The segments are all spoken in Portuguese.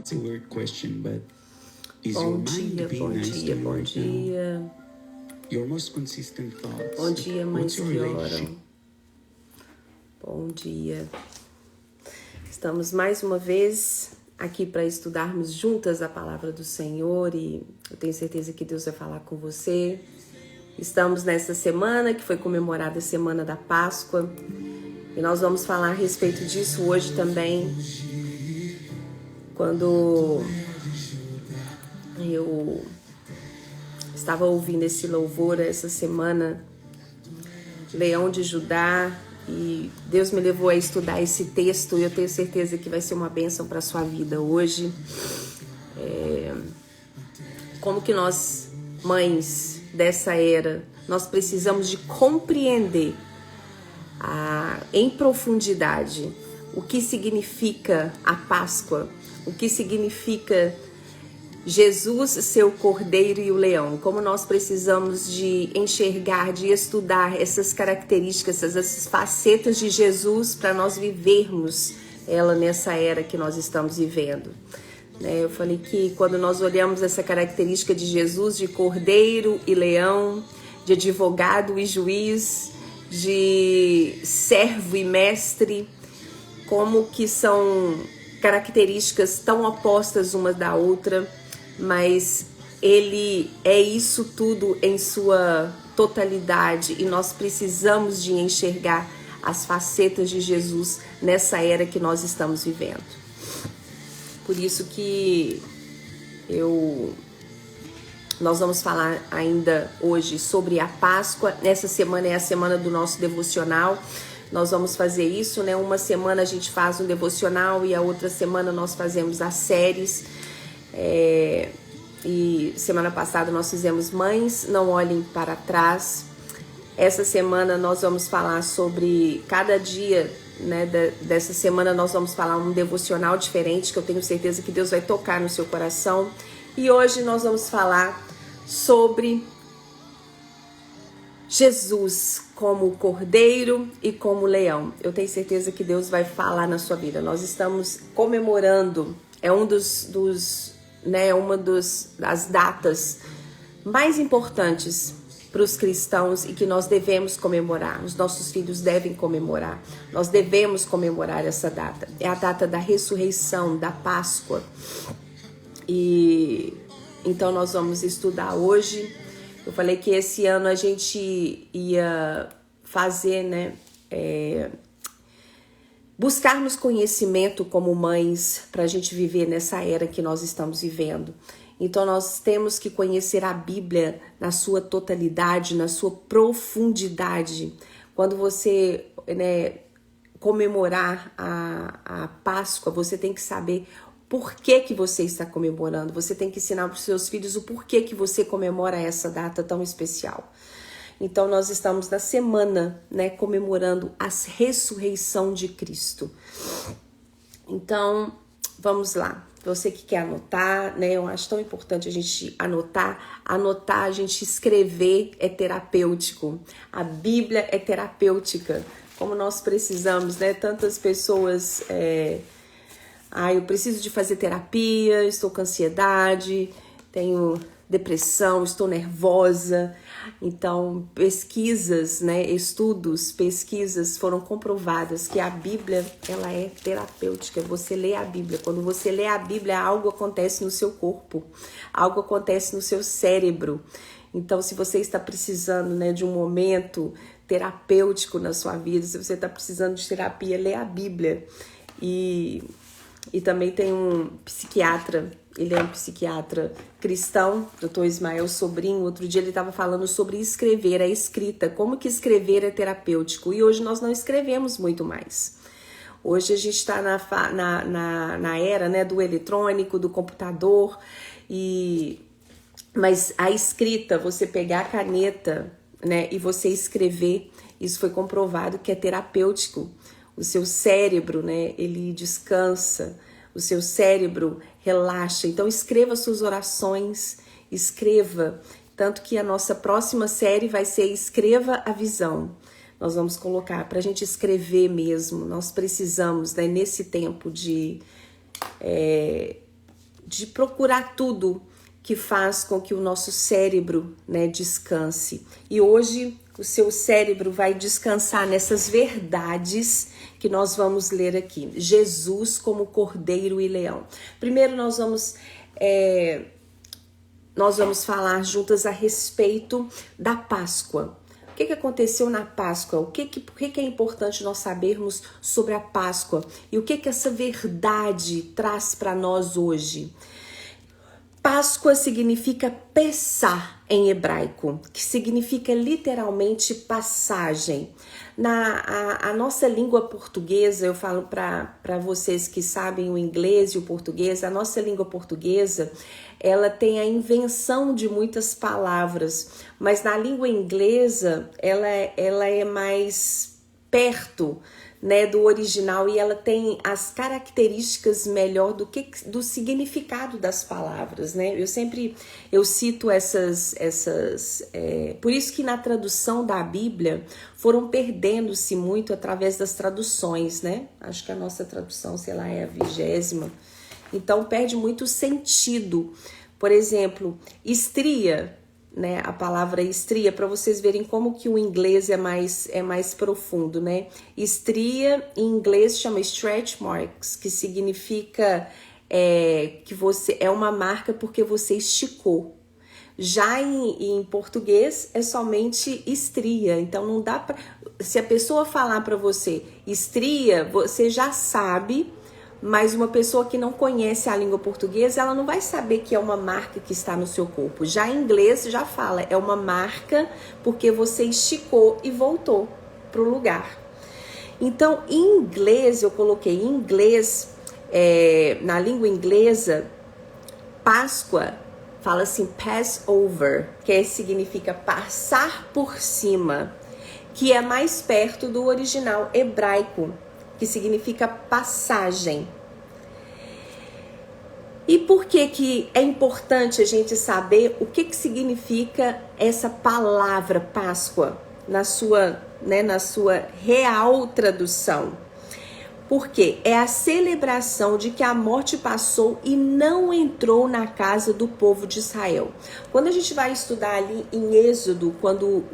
Bom dia, bom dia, bom dia. Bom dia, mães que oram. Bom dia. Estamos mais uma vez aqui para estudarmos juntas a palavra do Senhor e eu tenho certeza que Deus vai falar com você. Estamos nessa semana que foi comemorada a Semana da Páscoa e nós vamos falar a respeito disso hoje também. Quando eu estava ouvindo esse louvor essa semana, Leão de Judá, e Deus me levou a estudar esse texto e eu tenho certeza que vai ser uma bênção para a sua vida hoje. Como que nós, mães dessa era, nós precisamos de compreender em profundidade o que significa a Páscoa, o que significa Jesus, seu Cordeiro e o Leão. Como nós precisamos de enxergar, de estudar essas características, essas facetas de Jesus para nós vivermos ela nessa era que nós estamos vivendo. Eu falei que quando nós olhamos essa característica de Jesus, de Cordeiro e Leão, de advogado e juiz, de servo e mestre, como que são características tão opostas uma da outra, mas ele é isso tudo em sua totalidade e nós precisamos de enxergar as facetas de Jesus nessa era que nós estamos vivendo. Por isso que nós vamos falar ainda hoje sobre a Páscoa. Essa semana é a semana do nosso devocional. Nós vamos fazer isso, né? Uma semana a gente faz um devocional e a outra semana nós fazemos as séries. E semana passada nós fizemos Mães, Não Olhem para Trás. Essa semana nós vamos falar sobre cada dia, né, dessa semana nós vamos falar um devocional diferente, que eu tenho certeza que Deus vai tocar no seu coração. E hoje nós vamos falar sobre Jesus como Cordeiro e como Leão. Eu tenho certeza que Deus vai falar na sua vida. Nós estamos comemorando, uma das datas mais importantes para os cristãos e que nós devemos comemorar. Os nossos filhos devem comemorar. Nós devemos comemorar essa data. É a data da ressurreição, da Páscoa. E então nós vamos estudar hoje. Eu falei que esse ano a gente ia fazer, buscarmos conhecimento como mães para a gente viver nessa era que nós estamos vivendo. Então nós temos que conhecer a Bíblia na sua totalidade, na sua profundidade. Quando você comemorar a Páscoa, você tem que saber por que você está comemorando. Você tem que ensinar para os seus filhos o porquê que você comemora essa data tão especial. Então nós estamos na semana, comemorando a ressurreição de Cristo. Então, vamos lá. Você que quer anotar, eu acho tão importante a gente anotar, a gente escrever é terapêutico. A Bíblia é terapêutica. Como nós precisamos, tantas pessoas... eu preciso de fazer terapia, estou com ansiedade, tenho depressão, estou nervosa. Então, pesquisas foram comprovadas que a Bíblia, ela é terapêutica. Você lê a Bíblia. Quando você lê a Bíblia, algo acontece no seu corpo, algo acontece no seu cérebro. Então, se você está precisando, de um momento terapêutico na sua vida, se você está precisando de terapia, lê a Bíblia. E também tem um psiquiatra, ele é um psiquiatra cristão, Dr. Ismael Sobrinho. Outro dia ele estava falando sobre escrever, a escrita, como que escrever é terapêutico. E hoje nós não escrevemos muito mais. Hoje a gente está na era do eletrônico, do computador. Mas a escrita, você pegar a caneta e você escrever, isso foi comprovado que é terapêutico. O seu cérebro, ele descansa, o seu cérebro relaxa. Então, escreva suas orações, escreva. Tanto que a nossa próxima série vai ser Escreva a Visão. Nós vamos colocar para a gente escrever mesmo. Nós precisamos, nesse tempo de de procurar tudo que faz com que o nosso cérebro, né, descanse. E hoje o seu cérebro vai descansar nessas verdades que nós vamos ler aqui. Jesus como Cordeiro e Leão. Primeiro nós vamos falar juntas a respeito da Páscoa. O que aconteceu na Páscoa? Por que é importante nós sabermos sobre a Páscoa? E o que essa verdade traz para nós hoje? Páscoa significa Pessah em hebraico, que significa literalmente passagem. A nossa língua portuguesa, eu falo para vocês que sabem o inglês e o português, a nossa língua portuguesa, ela tem a invenção de muitas palavras, mas na língua inglesa ela é mais perto, né, do original, e ela tem as características melhor do significado das palavras, né? Eu cito essas por isso que na tradução da Bíblia foram perdendo-se muito através das traduções, né? Acho que a nossa tradução, sei lá, é a 20ª, então perde muito sentido. Por exemplo, estria, né, a palavra estria, para vocês verem como que o inglês é mais profundo, né? Estria em inglês chama stretch marks, que significa que você é uma marca porque você esticou. Já em português é somente estria, então não dá para, se a pessoa falar para você estria, você já sabe. Mas uma pessoa que não conhece a língua portuguesa, ela não vai saber que é uma marca que está no seu corpo. Já em inglês, já fala, é uma marca porque você esticou e voltou para o lugar. Então, em inglês, eu coloquei em inglês, na língua inglesa, Páscoa, fala assim, Passover, que significa passar por cima, que é mais perto do original hebraico, que significa passagem. E por que é importante a gente saber o que significa essa palavra Páscoa na sua real tradução? Porque é a celebração de que a morte passou e não entrou na casa do povo de Israel. Quando a gente vai estudar ali em Êxodo, quando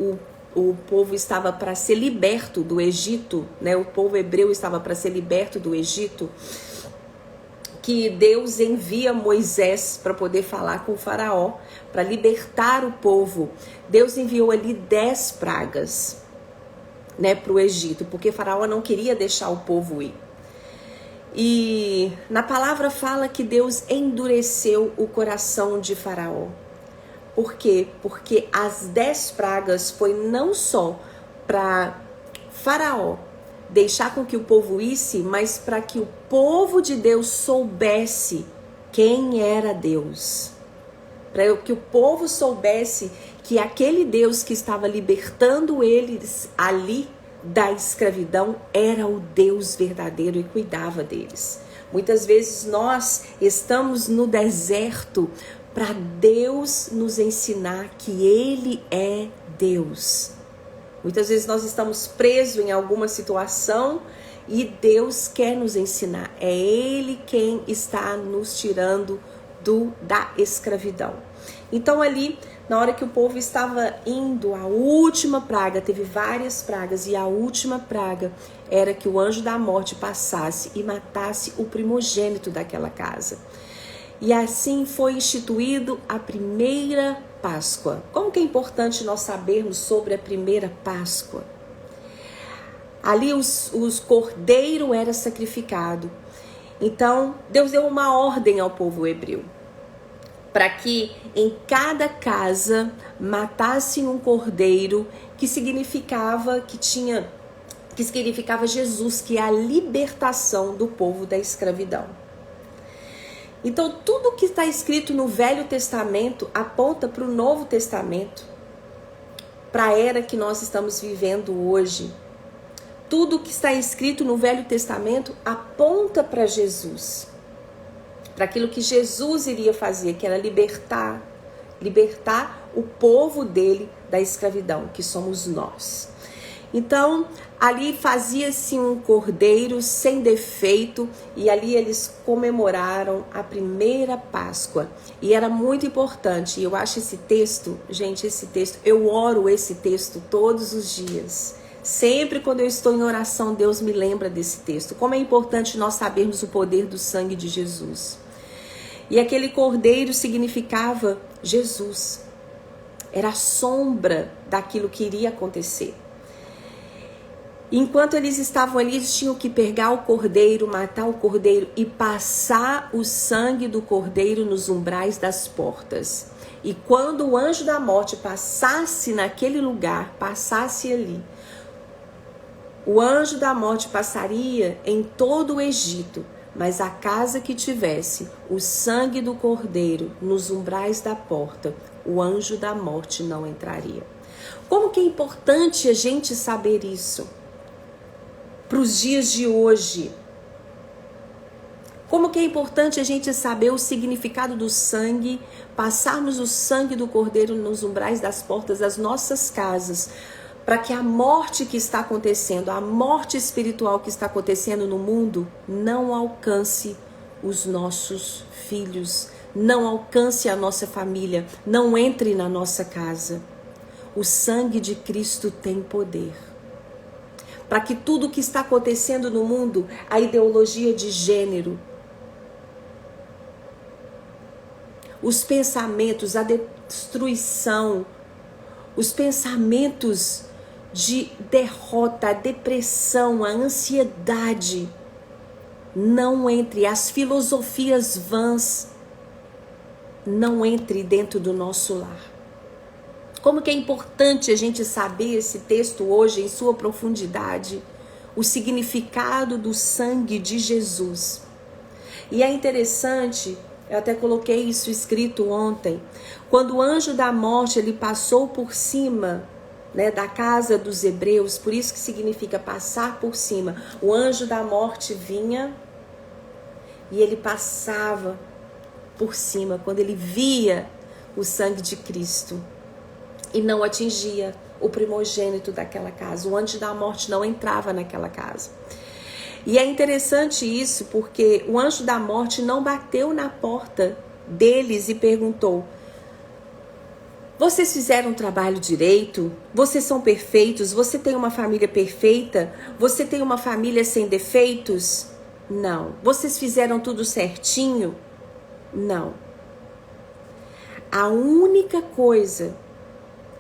o povo estava para ser liberto do Egito, né? O povo hebreu estava para ser liberto do Egito, que Deus envia Moisés para poder falar com o faraó, para libertar o povo. Deus enviou ali 10 pragas, né, para o Egito, porque faraó não queria deixar o povo ir. E na palavra fala que Deus endureceu o coração de faraó. Por quê? Porque as 10 pragas foi não só para faraó deixar com que o povo isse, mas para que o povo de Deus soubesse quem era Deus. Para que o povo soubesse que aquele Deus que estava libertando eles ali da escravidão era o Deus verdadeiro e cuidava deles. Muitas vezes nós estamos no deserto para Deus nos ensinar que Ele é Deus. Muitas vezes nós estamos presos em alguma situação e Deus quer nos ensinar. É Ele quem está nos tirando da escravidão. Então ali, na hora que o povo estava indo, a última praga, teve várias pragas, e a última praga era que o anjo da morte passasse e matasse o primogênito daquela casa. E assim foi instituído a primeira Páscoa. Como que é importante nós sabermos sobre a primeira Páscoa? Ali os cordeiro era sacrificado. Então, Deus deu uma ordem ao povo hebreu, para que em cada casa matassem um cordeiro, que significava Jesus, que é a libertação do povo da escravidão. Então, tudo que está escrito no Velho Testamento aponta para o Novo Testamento, para a era que nós estamos vivendo hoje. Tudo que está escrito no Velho Testamento aponta para Jesus, para aquilo que Jesus iria fazer, que era libertar o povo dele da escravidão, que somos nós. Então, ali fazia-se um cordeiro sem defeito e ali eles comemoraram a primeira Páscoa. E era muito importante. E eu acho esse texto, gente, eu oro esse texto todos os dias. Sempre quando eu estou em oração, Deus me lembra desse texto. Como é importante nós sabermos o poder do sangue de Jesus. E aquele cordeiro significava Jesus. Era a sombra daquilo que iria acontecer. Enquanto eles estavam ali, eles tinham que pegar o cordeiro, matar o cordeiro e passar o sangue do cordeiro nos umbrais das portas. E quando o anjo da morte passasse naquele lugar, passasse ali, o anjo da morte passaria em todo o Egito, mas a casa que tivesse o sangue do cordeiro nos umbrais da porta, o anjo da morte não entraria. Como que é importante a gente saber isso? Para os dias de hoje. Como que é importante a gente saber o significado do sangue, passarmos o sangue do cordeiro nos umbrais das portas das nossas casas, para que a morte que está acontecendo, a morte espiritual que está acontecendo no mundo, não alcance os nossos filhos, não alcance a nossa família, não entre na nossa casa. O sangue de Cristo tem poder. Para que tudo o que está acontecendo no mundo, a ideologia de gênero, os pensamentos, a destruição, os pensamentos de derrota, a depressão, a ansiedade, não entre, as filosofias vãs, não entre dentro do nosso lar. Como que é importante a gente saber esse texto hoje em sua profundidade, o significado do sangue de Jesus. E é interessante, eu até coloquei isso escrito ontem, quando o anjo da morte ele passou por cima, né, da casa dos hebreus, por isso que significa passar por cima. O anjo da morte vinha e ele passava por cima quando ele via o sangue de Cristo. E não atingia o primogênito daquela casa. O anjo da morte não entrava naquela casa. E é interessante isso porque o anjo da morte não bateu na porta deles e perguntou: vocês fizeram o trabalho direito? Vocês são perfeitos? Você tem uma família perfeita? Você tem uma família sem defeitos? Não. Vocês fizeram tudo certinho? Não. A única coisa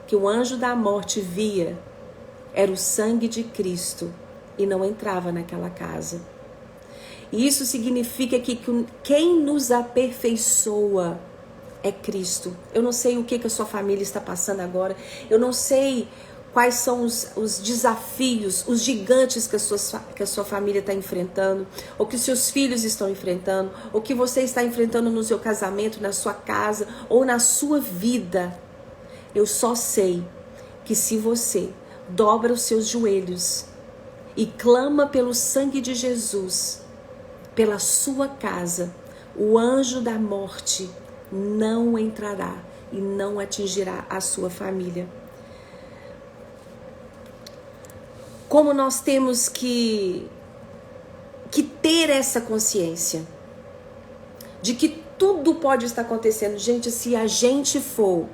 que o anjo da morte via era o sangue de Cristo e não entrava naquela casa. E isso significa que quem nos aperfeiçoa é Cristo. Eu não sei o que a sua família está passando agora, eu não sei quais são os desafios, os gigantes que a sua família está enfrentando, ou que os seus filhos estão enfrentando, ou que você está enfrentando no seu casamento, na sua casa, ou na sua vida. Eu só sei que se você dobra os seus joelhos e clama pelo sangue de Jesus, pela sua casa, o anjo da morte não entrará e não atingirá a sua família. Como nós temos que ter essa consciência de que tudo pode estar acontecendo. Gente, se a gente for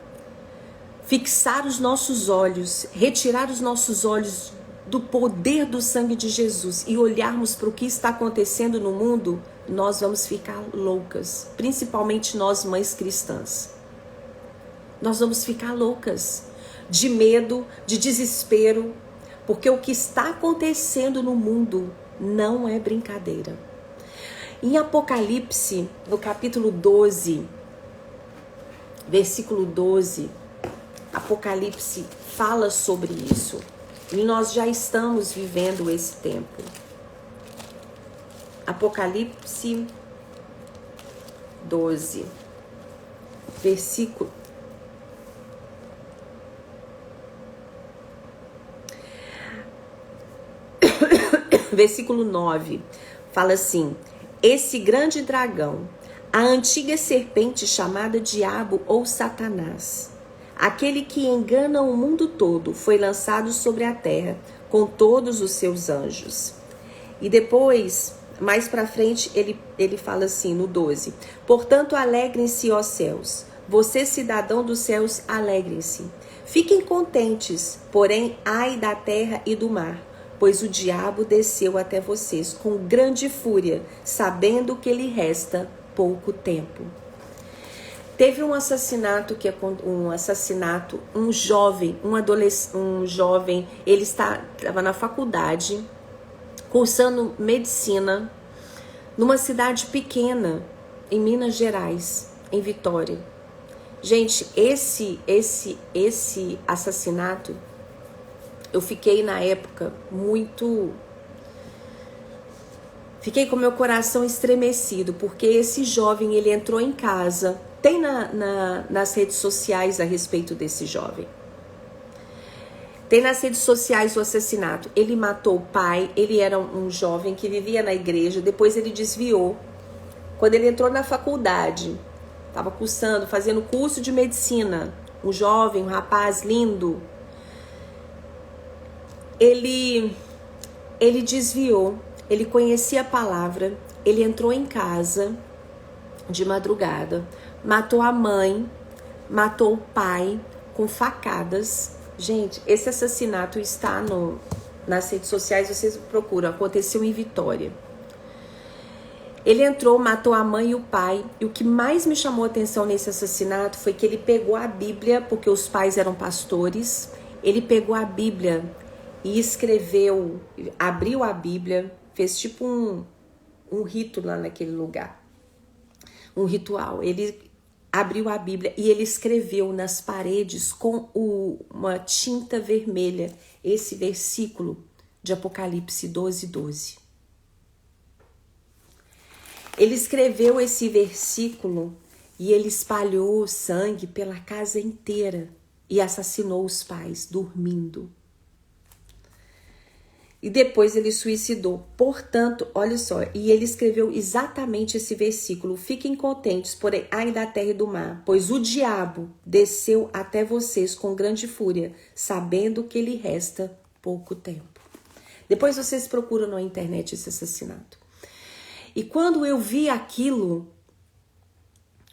fixar os nossos olhos, retirar os nossos olhos do poder do sangue de Jesus e olharmos para o que está acontecendo no mundo, nós vamos ficar loucas, principalmente nós mães cristãs. Nós vamos ficar loucas de medo, de desespero, porque o que está acontecendo no mundo não é brincadeira. Em Apocalipse, no capítulo 12, versículo 12, Apocalipse fala sobre isso. E nós já estamos vivendo esse tempo. Apocalipse 12, versículo. Versículo 9, fala assim: esse grande dragão, a antiga serpente chamada Diabo ou Satanás, aquele que engana o mundo todo, foi lançado sobre a terra. com todos os seus anjos. E depois, mais para frente, ele fala assim no 12: portanto, alegrem-se, ó céus, vocês, cidadão dos céus, alegrem-se. Fiquem contentes, porém, ai da terra e do mar, pois o diabo desceu até vocês com grande fúria, sabendo que lhe resta pouco tempo. Teve um assassinato, um jovem, ele estava na faculdade, cursando medicina, numa cidade pequena, em Minas Gerais, em Vitória. Gente, esse assassinato, eu fiquei na época fiquei com meu coração estremecido, porque esse jovem, ele entrou em casa. Tem nas redes sociais a respeito desse jovem. Tem nas redes sociais o assassinato. Ele matou o pai, ele era um jovem que vivia na igreja, depois ele desviou. Quando ele entrou na faculdade, estava cursando, fazendo curso de medicina, um jovem, um rapaz lindo, ele desviou, ele conhecia a palavra, ele entrou em casa de madrugada, matou a mãe, matou o pai com facadas. Gente, esse assassinato está nas redes sociais, vocês procuram, aconteceu em Vitória. Ele entrou, matou a mãe e o pai, e o que mais me chamou a atenção nesse assassinato foi que ele pegou a Bíblia, porque os pais eram pastores, ele pegou a Bíblia e escreveu, abriu a Bíblia, fez tipo um rito lá naquele lugar, um ritual. Ele abriu a Bíblia e ele escreveu nas paredes com uma tinta vermelha esse versículo de Apocalipse 12:12. Ele escreveu esse versículo e ele espalhou sangue pela casa inteira e assassinou os pais dormindo. E depois ele suicidou. Portanto, olha só, e ele escreveu exatamente esse versículo: fiquem contentes, porém, ai da terra e do mar, pois o diabo desceu até vocês com grande fúria, sabendo que lhe resta pouco tempo. Depois vocês procuram na internet esse assassinato. E quando eu vi aquilo,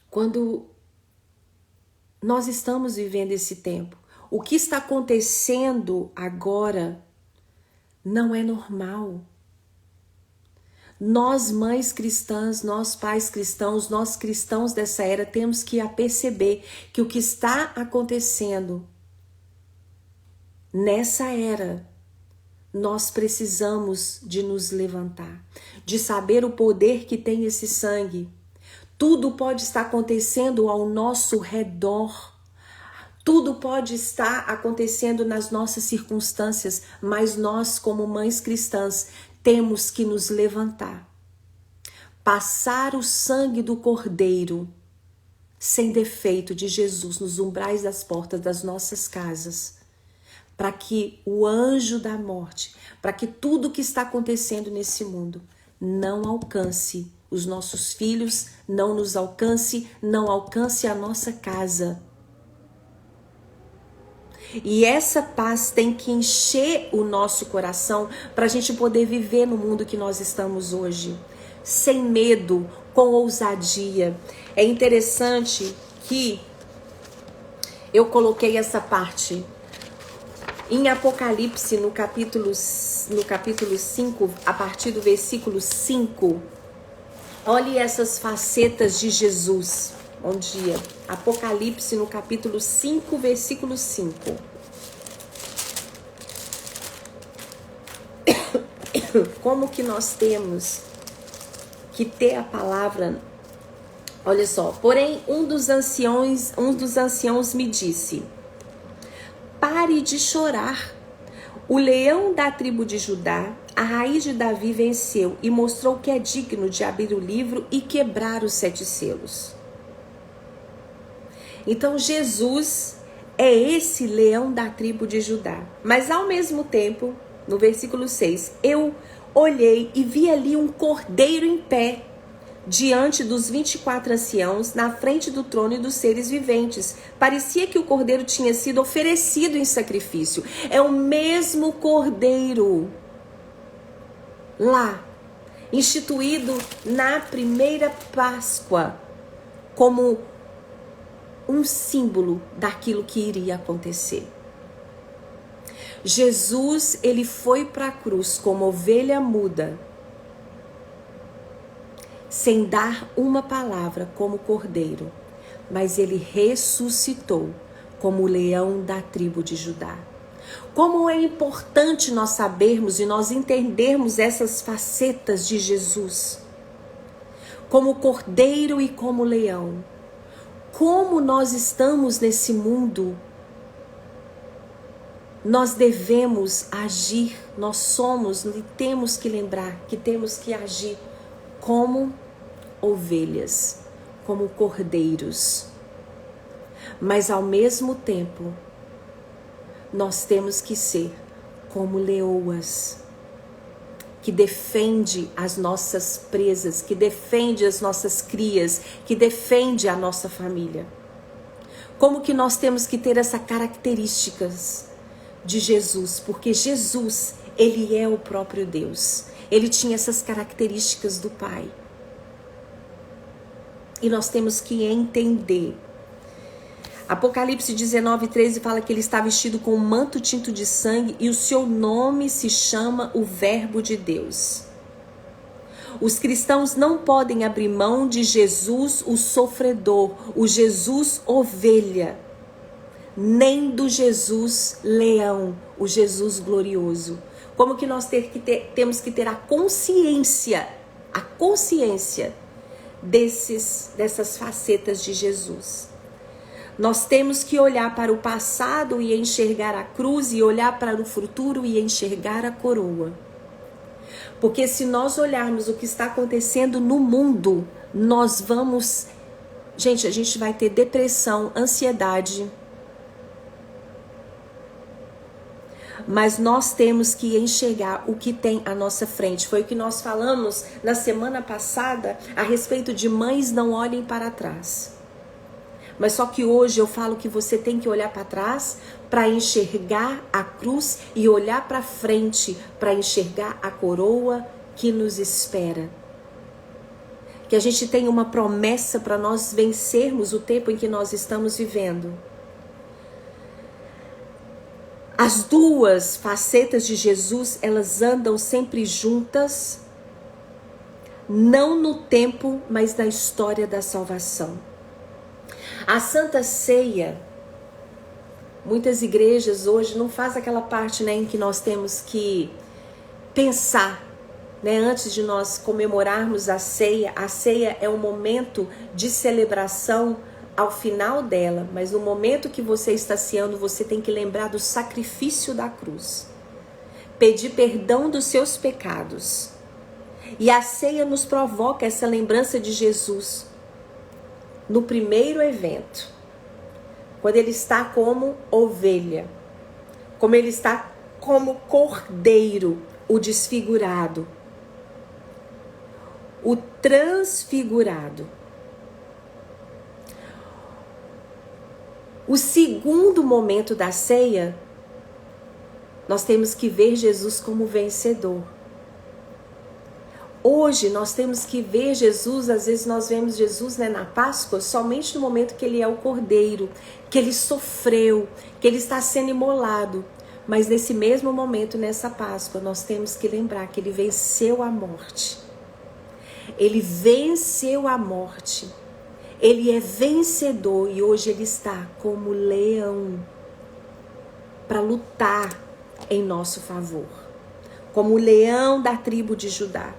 quando nós estamos vivendo esse tempo, o que está acontecendo agora não é normal. Nós, mães cristãs, nós, pais cristãos, nós cristãos dessa era, temos que perceber que o que está acontecendo nessa era, nós precisamos de nos levantar, de saber o poder que tem esse sangue. Tudo pode estar acontecendo ao nosso redor. Tudo pode estar acontecendo nas nossas circunstâncias, mas nós, como mães cristãs, temos que nos levantar. Passar o sangue do Cordeiro sem defeito de Jesus nos umbrais das portas das nossas casas, para que o anjo da morte, para que tudo que está acontecendo nesse mundo não alcance os nossos filhos, não nos alcance, não alcance a nossa casa. E essa paz tem que encher o nosso coração para a gente poder viver no mundo que nós estamos hoje, sem medo, com ousadia. É interessante que eu coloquei essa parte em Apocalipse, no capítulo 5, a partir do versículo 5. Olhe essas facetas de Jesus. Bom dia. Apocalipse, no capítulo 5, versículo 5. Como que nós temos que ter a palavra? Olha só. Porém, um dos anciãos me disse: pare de chorar. O leão da tribo de Judá, a raiz de Davi, venceu e mostrou que é digno de abrir o livro e quebrar os 7 selos. Então Jesus é esse leão da tribo de Judá. Mas ao mesmo tempo, no versículo 6, eu olhei e vi ali um cordeiro em pé, diante dos 24 anciãos, na frente do trono e dos seres viventes. Parecia que o cordeiro tinha sido oferecido em sacrifício. É o mesmo cordeiro lá, instituído na primeira Páscoa, como um símbolo daquilo que iria acontecer. Jesus, ele foi para a cruz como ovelha muda, sem dar uma palavra como cordeiro, mas ele ressuscitou como o leão da tribo de Judá. Como é importante nós sabermos e nós entendermos essas facetas de Jesus, como cordeiro e como leão. Como nós estamos nesse mundo, nós devemos agir, nós somos e temos que lembrar que temos que agir como ovelhas, como cordeiros. Mas ao mesmo tempo, nós temos que ser como leoas, que defende as nossas presas, que defende as nossas crias, que defende a nossa família. Como que nós temos que ter essas características de Jesus? Porque Jesus, ele é o próprio Deus. Ele tinha essas características do Pai. E nós temos que entender. Apocalipse 19:13 fala que ele está vestido com um manto tinto de sangue e o seu nome se chama o Verbo de Deus. Os cristãos não podem abrir mão de Jesus, o sofredor, o Jesus ovelha, nem do Jesus leão, o Jesus glorioso. Como que nós temos que ter a consciência dessas facetas de Jesus. Nós temos que olhar para o passado e enxergar a cruz, e olhar para o futuro e enxergar a coroa. Porque se nós olharmos o que está acontecendo no mundo, nós vamos... Gente, a gente vai ter depressão, ansiedade. Mas nós temos que enxergar o que tem à nossa frente. Foi o que nós falamos na semana passada a respeito de mães não olhem para trás. Mas só que hoje eu falo que você tem que olhar para trás para enxergar a cruz e olhar para frente para enxergar a coroa que nos espera. Que a gente tenha uma promessa para nós vencermos o tempo em que nós estamos vivendo. As duas facetas de Jesus, elas andam sempre juntas, não no tempo, mas na história da salvação. A Santa Ceia, muitas igrejas hoje não fazem aquela parte, né, em que nós temos que pensar, né, antes de nós comemorarmos a ceia. A ceia é um momento de celebração ao final dela, mas no momento que você está ceando, você tem que lembrar do sacrifício da cruz, pedir perdão dos seus pecados. E a ceia nos provoca essa lembrança de Jesus no primeiro evento, quando ele está como ovelha, como ele está como cordeiro, o desfigurado, o transfigurado. O segundo momento da ceia, nós temos que ver Jesus como vencedor. Hoje nós temos que ver Jesus, às vezes nós vemos Jesus, né, na Páscoa, somente no momento que ele é o cordeiro, que ele sofreu, que ele está sendo imolado. Mas nesse mesmo momento, nessa Páscoa, nós temos que lembrar que ele venceu a morte. Ele venceu a morte. Ele é vencedor e hoje ele está como leão para lutar em nosso favor. Como o leão da tribo de Judá.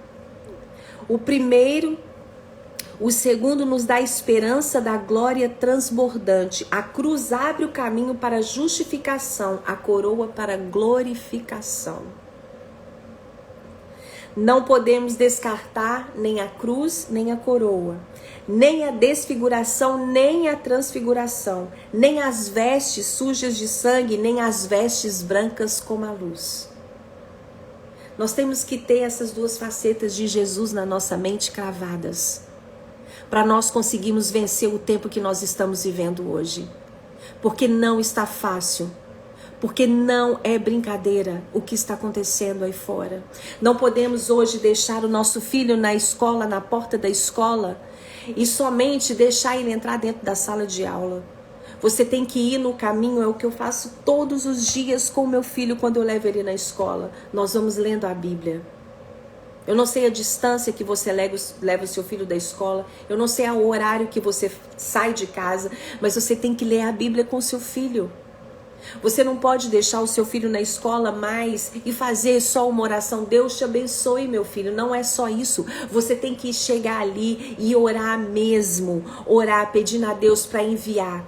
O segundo nos dá a esperança da glória transbordante. A cruz abre o caminho para a justificação, a coroa para a glorificação. Não podemos descartar nem a cruz, nem a coroa, nem a desfiguração, nem a transfiguração, nem as vestes sujas de sangue, nem as vestes brancas como a luz. Nós temos que ter essas duas facetas de Jesus na nossa mente cravadas. para nós conseguirmos vencer o tempo que nós estamos vivendo hoje. Porque não está fácil. Porque não é brincadeira o que está acontecendo aí fora. Não podemos hoje deixar o nosso filho na escola, na porta da escola, e somente deixar ele entrar dentro da sala de aula. Você tem que ir no caminho, é o que eu faço todos os dias com o meu filho quando eu levo ele na escola. Nós vamos lendo a Bíblia. Eu não sei a distância que você leva o seu filho da escola. Eu não sei o horário que você sai de casa. Mas você tem que ler a Bíblia com o seu filho. Você não pode deixar o seu filho na escola mais e fazer só uma oração. Deus te abençoe, meu filho. Não é só isso. Você tem que chegar ali e orar mesmo. Orar pedindo a Deus para enviar,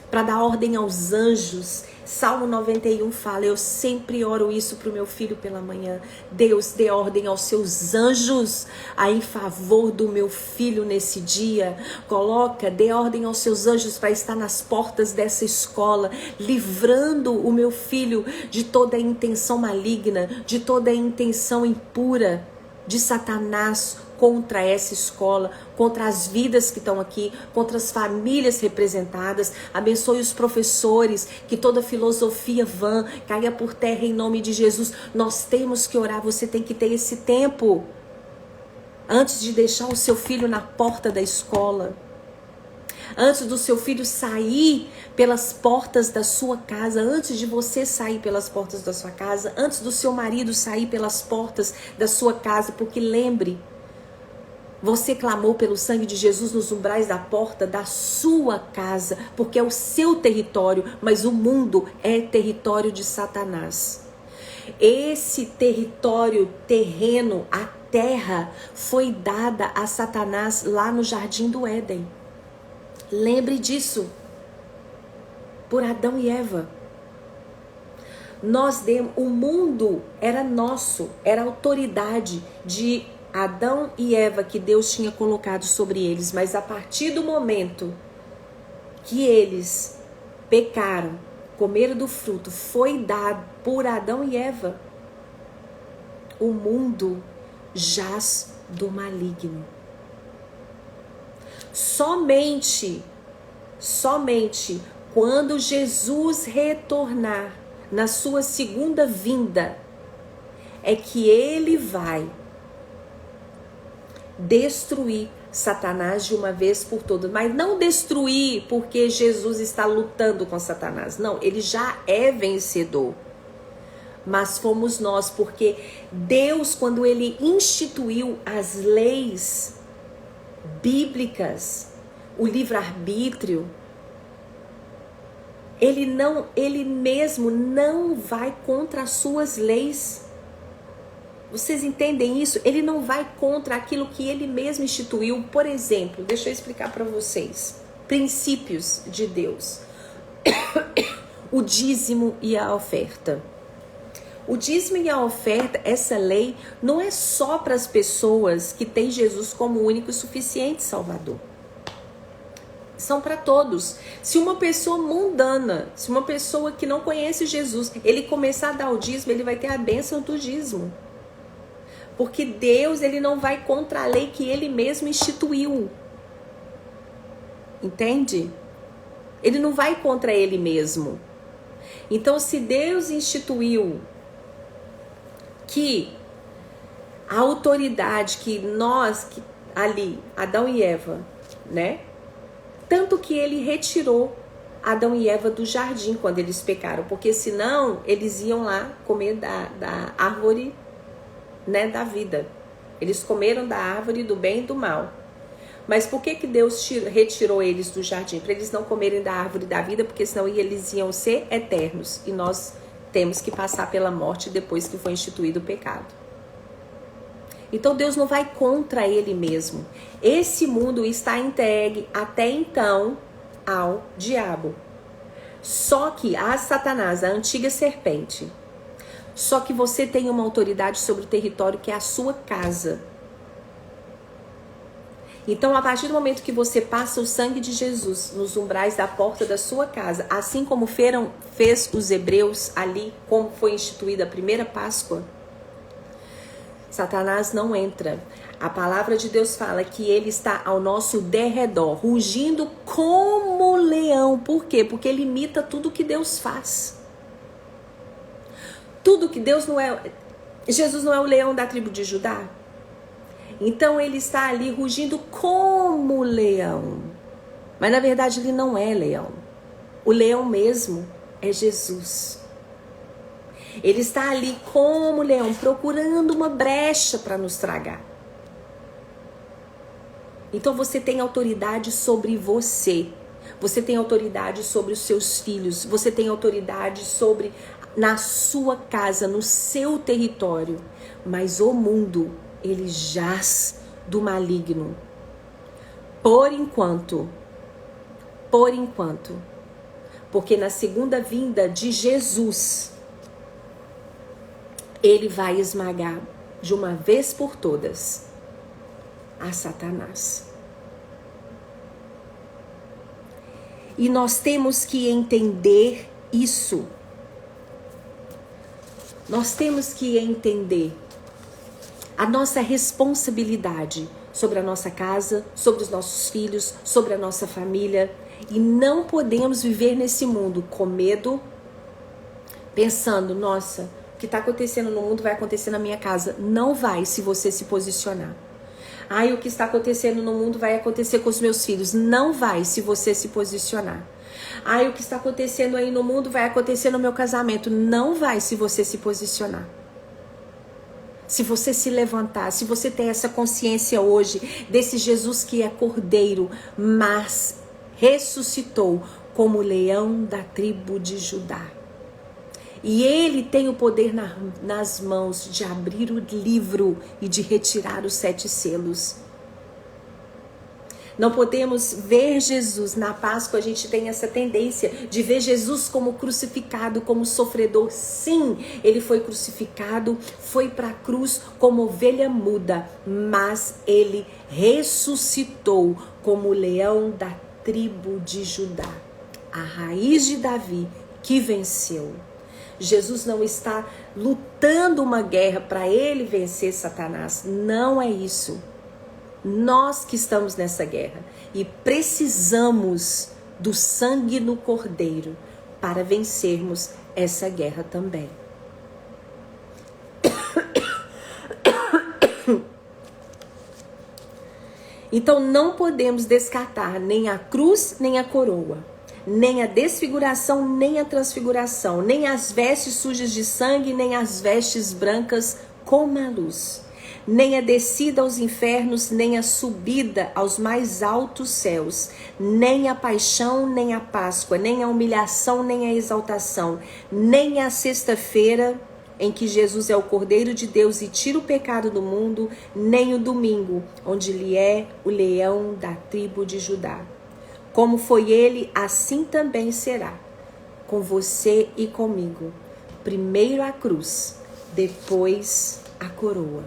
para dar ordem aos anjos. Salmo 91 fala, eu sempre oro isso para o meu filho pela manhã. Deus, dê ordem aos seus anjos em favor do meu filho nesse dia. Dê ordem aos seus anjos para estar nas portas dessa escola, livrando o meu filho de toda a intenção maligna, de toda a intenção impura de Satanás contra essa escola, contra as vidas que estão aqui, contra as famílias representadas. Abençoe os professores, que toda filosofia vã caia por terra em nome de Jesus. Nós temos que orar, você tem que ter esse tempo antes de deixar o seu filho na porta da escola. Antes do seu filho sair pelas portas da sua casa, antes de você sair pelas portas da sua casa, antes do seu marido sair pelas portas da sua casa, porque lembre, você clamou pelo sangue de Jesus nos umbrais da porta da sua casa, porque é o seu território, mas o mundo é território de Satanás. Esse território terreno, a terra, foi dada a Satanás lá no Jardim do Éden. Lembre disso. Por Adão e Eva. O mundo era nosso, era a autoridade de Adão e Eva que Deus tinha colocado sobre eles, mas a partir do momento que eles pecaram, comeram do fruto, foi dado por Adão e Eva, o mundo jaz do maligno. Somente quando Jesus retornar na sua segunda vinda é que ele vai destruir Satanás de uma vez por todas. Mas não destruir porque Jesus está lutando com Satanás. Não, ele já é vencedor. Mas fomos nós, porque Deus, quando ele instituiu as leis bíblicas, o livre-arbítrio, ele mesmo não vai contra as suas leis. Vocês entendem isso? Ele não vai contra aquilo que ele mesmo instituiu. Por exemplo, deixa eu explicar para vocês. Princípios de Deus. O dízimo e a oferta. O dízimo e a oferta, essa lei, não é só para as pessoas que têm Jesus como único e suficiente Salvador. São para todos. Se uma pessoa mundana, se uma pessoa que não conhece Jesus, ele começar a dar o dízimo, ele vai ter a bênção do dízimo. Porque Deus, ele não vai contra a lei que ele mesmo instituiu. Entende? Ele não vai contra ele mesmo. Então, se Deus instituiu que a autoridade que nós, ali, Adão e Eva, né? Tanto que ele retirou Adão e Eva do jardim quando eles pecaram. Porque senão eles iam lá comer da árvore, né, da vida. Eles comeram da árvore do bem e do mal. Mas por que Deus retirou eles do jardim? Para eles não comerem da árvore da vida, porque senão eles iam ser eternos. E nós temos que passar pela morte depois que foi instituído o pecado. Então Deus não vai contra ele mesmo. Esse mundo está entregue até então ao diabo. Só que a Satanás, a antiga serpente, só que você tem uma autoridade sobre o território que é a sua casa. Então, a partir do momento que você passa o sangue de Jesus nos umbrais da porta da sua casa, assim como fez os hebreus ali, como foi instituída a primeira Páscoa, Satanás não entra. A palavra de Deus fala que ele está ao nosso derredor, rugindo como leão. Por quê? Porque ele imita tudo que Deus faz. Tudo que Deus não é... Jesus não é o leão da tribo de Judá? Então ele está ali rugindo como leão. Mas na verdade ele não é leão. O leão mesmo é Jesus. Ele está ali como leão, procurando uma brecha para nos tragar. Então você tem autoridade sobre você. Você tem autoridade sobre os seus filhos. Você tem autoridade sobre na sua casa, no seu território. Mas o mundo, ele jaz do maligno. Por enquanto. Porque na segunda vinda de Jesus, ele vai esmagar de uma vez por todas a Satanás. E nós temos que entender isso. Nós temos que entender a nossa responsabilidade sobre a nossa casa, sobre os nossos filhos, sobre a nossa família. E não podemos viver nesse mundo com medo, pensando, nossa, o que está acontecendo no mundo vai acontecer na minha casa. Não vai se você se posicionar. Ai, o que está acontecendo no mundo vai acontecer com os meus filhos. Não vai se você se posicionar. Ai, o que está acontecendo aí no mundo vai acontecer no meu casamento. Não vai se você se posicionar. Se você se levantar, se você ter essa consciência hoje desse Jesus que é cordeiro, mas ressuscitou como leão da tribo de Judá. E ele tem o poder nas mãos de abrir o livro e de retirar os 7 selos. Não podemos ver Jesus na Páscoa, a gente tem essa tendência de ver Jesus como crucificado, como sofredor. Sim, ele foi crucificado, foi para a cruz como ovelha muda, mas ele ressuscitou como leão da tribo de Judá, a raiz de Davi que venceu. Jesus não está lutando uma guerra para ele vencer Satanás. Não é isso. Nós que estamos nessa guerra e precisamos do sangue no cordeiro para vencermos essa guerra também. Então não podemos descartar nem a cruz, nem a coroa, nem a desfiguração, nem a transfiguração, nem as vestes sujas de sangue, nem as vestes brancas como a luz, nem a descida aos infernos, nem a subida aos mais altos céus, nem a paixão, nem a Páscoa, nem a humilhação, nem a exaltação, nem a sexta-feira, em que Jesus é o Cordeiro de Deus e tira o pecado do mundo, nem o domingo, onde ele é o leão da tribo de Judá. Como foi ele, assim também será, com você e comigo. Primeiro a cruz, depois a coroa.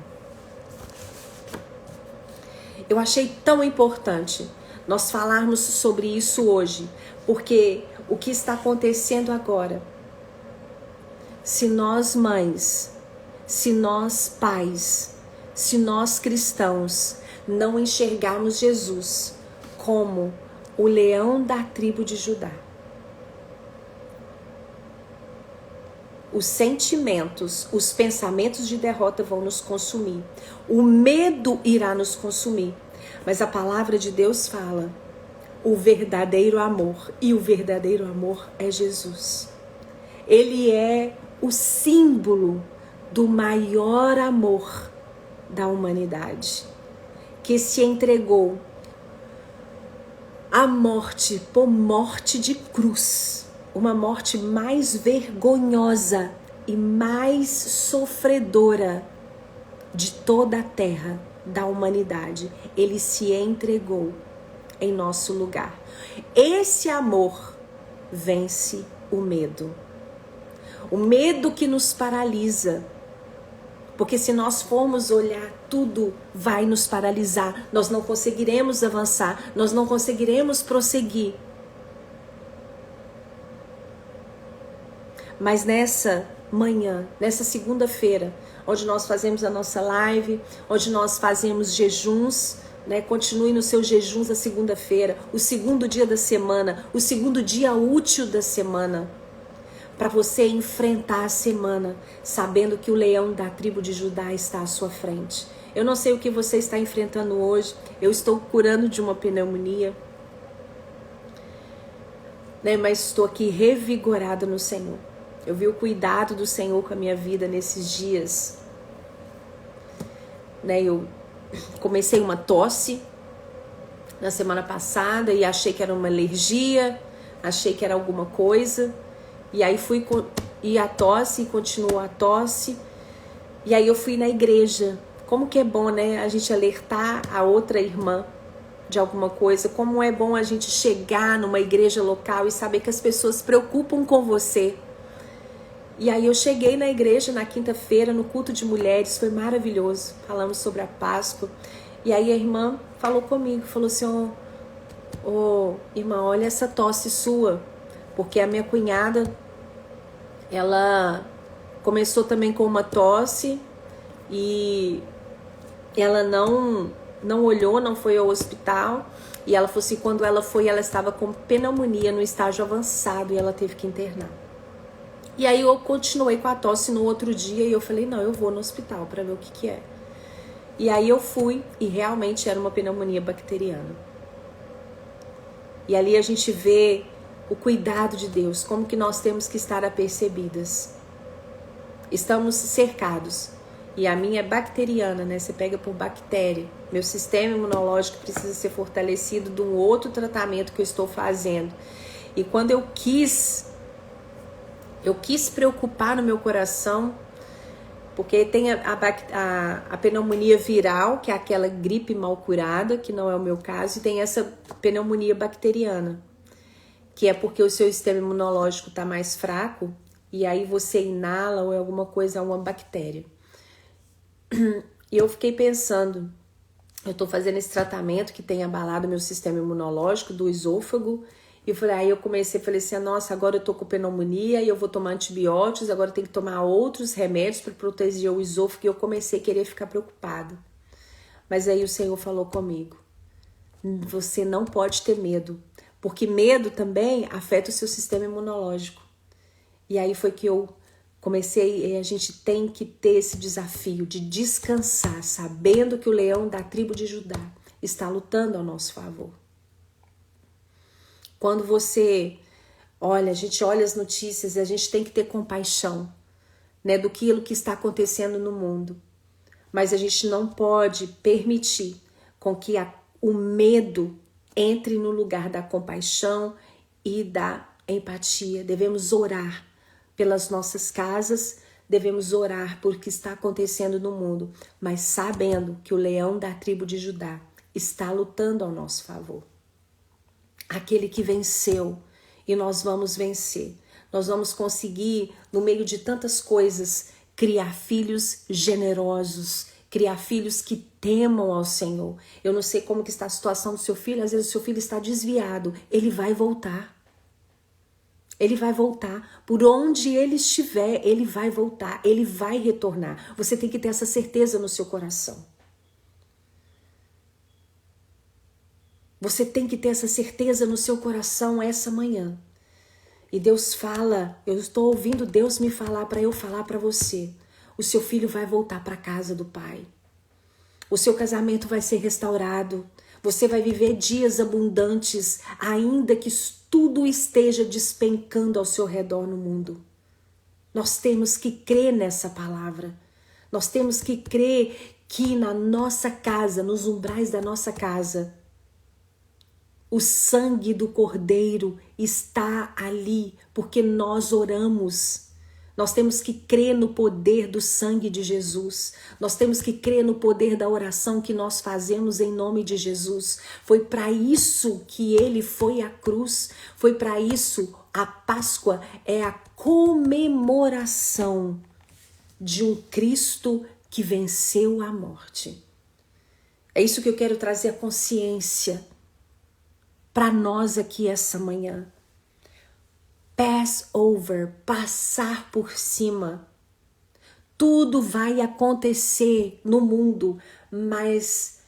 Eu achei tão importante nós falarmos sobre isso hoje, porque o que está acontecendo agora, se nós mães, se nós pais, se nós cristãos não enxergarmos Jesus como o leão da tribo de Judá, os sentimentos, os pensamentos de derrota vão nos consumir. O medo irá nos consumir. Mas a palavra de Deus fala o verdadeiro amor. E o verdadeiro amor é Jesus. Ele é o símbolo do maior amor da humanidade, que se entregou à morte por morte de cruz. Uma morte mais vergonhosa e mais sofredora de toda a terra, da humanidade. Ele se entregou em nosso lugar. Esse amor vence o medo. O medo que nos paralisa. Porque se nós formos olhar, tudo vai nos paralisar. Nós não conseguiremos avançar. Nós não conseguiremos prosseguir. Mas nessa manhã, nessa segunda-feira, onde nós fazemos a nossa live, onde nós fazemos jejuns, né? Continue nos seus jejuns a segunda-feira, o segundo dia da semana, o segundo dia útil da semana, para você enfrentar a semana, sabendo que o leão da tribo de Judá está à sua frente. Eu não sei o que você está enfrentando hoje, eu estou curando de uma pneumonia, né? Mas estou aqui revigorada no Senhor. Eu vi o cuidado do Senhor com a minha vida nesses dias, né? Eu comecei uma tosse na semana passada e achei que era uma alergia, achei que era alguma coisa, e aí e a tosse, e continuou a tosse, e aí eu fui na igreja. Como que é bom, né, a gente alertar a outra irmã de alguma coisa, como é bom a gente chegar numa igreja local e saber que as pessoas se preocupam com você. E aí eu cheguei na igreja na quinta-feira, no culto de mulheres, foi maravilhoso, falamos sobre a Páscoa, e aí a irmã falou comigo, falou assim, irmã, olha essa tosse sua, porque a minha cunhada, ela começou também com uma tosse, e ela não olhou, não foi ao hospital, e ela falou assim, quando ela foi, ela estava com pneumonia no estágio avançado, e ela teve que internar. E aí eu continuei com a tosse no outro dia e eu falei, não, eu vou no hospital para ver o que é. E aí eu fui e realmente era uma pneumonia bacteriana. E ali a gente vê o cuidado de Deus, como que nós temos que estar apercebidas. Estamos cercados. E a minha é bacteriana, né? Você pega por bactéria. Meu sistema imunológico precisa ser fortalecido de um outro tratamento que eu estou fazendo. E quando eu quis preocupar no meu coração, porque tem a pneumonia viral, que é aquela gripe mal curada, que não é o meu caso, e tem essa pneumonia bacteriana, que é porque o seu sistema imunológico está mais fraco, e aí você inala ou é alguma coisa, uma bactéria. E eu fiquei pensando, eu estou fazendo esse tratamento que tem abalado meu sistema imunológico do esôfago, e aí eu falei assim, nossa, agora eu tô com pneumonia e eu vou tomar antibióticos, agora eu tenho que tomar outros remédios para proteger o esôfago, e eu comecei a querer ficar preocupada. Mas aí o Senhor falou comigo, você não pode ter medo, porque medo também afeta o seu sistema imunológico. E aí foi que eu comecei, a gente tem que ter esse desafio de descansar, sabendo que o leão da tribo de Judá está lutando ao nosso favor. Quando você olha, a gente olha as notícias e a gente tem que ter compaixão, né, do que está acontecendo no mundo. Mas a gente não pode permitir com que o medo entre no lugar da compaixão e da empatia. Devemos orar pelas nossas casas, devemos orar por o que está acontecendo no mundo, mas sabendo que o leão da tribo de Judá está lutando ao nosso favor. Aquele que venceu, e nós vamos vencer. Nós vamos conseguir, no meio de tantas coisas, criar filhos generosos, criar filhos que temam ao Senhor. Eu não sei como que está a situação do seu filho, às vezes o seu filho está desviado, ele vai voltar. Ele vai voltar. Por onde ele estiver, ele vai voltar, ele vai retornar. Você tem que ter essa certeza no seu coração. Você tem que ter essa certeza no seu coração essa manhã. E Deus fala, eu estou ouvindo Deus me falar para eu falar para você. O seu filho vai voltar para a casa do Pai. O seu casamento vai ser restaurado. Você vai viver dias abundantes, ainda que tudo esteja despencando ao seu redor no mundo. Nós temos que crer nessa palavra. Nós temos que crer que na nossa casa, nos umbrais da nossa casa, o sangue do Cordeiro está ali, porque nós oramos. Nós temos que crer no poder do sangue de Jesus. Nós temos que crer no poder da oração que nós fazemos em nome de Jesus. Foi para isso que ele foi à cruz. Foi para isso a Páscoa é a comemoração de um Cristo que venceu a morte. É isso que eu quero trazer a consciência para nós aqui essa manhã. Pass over, passar por cima. Tudo vai acontecer no mundo, mas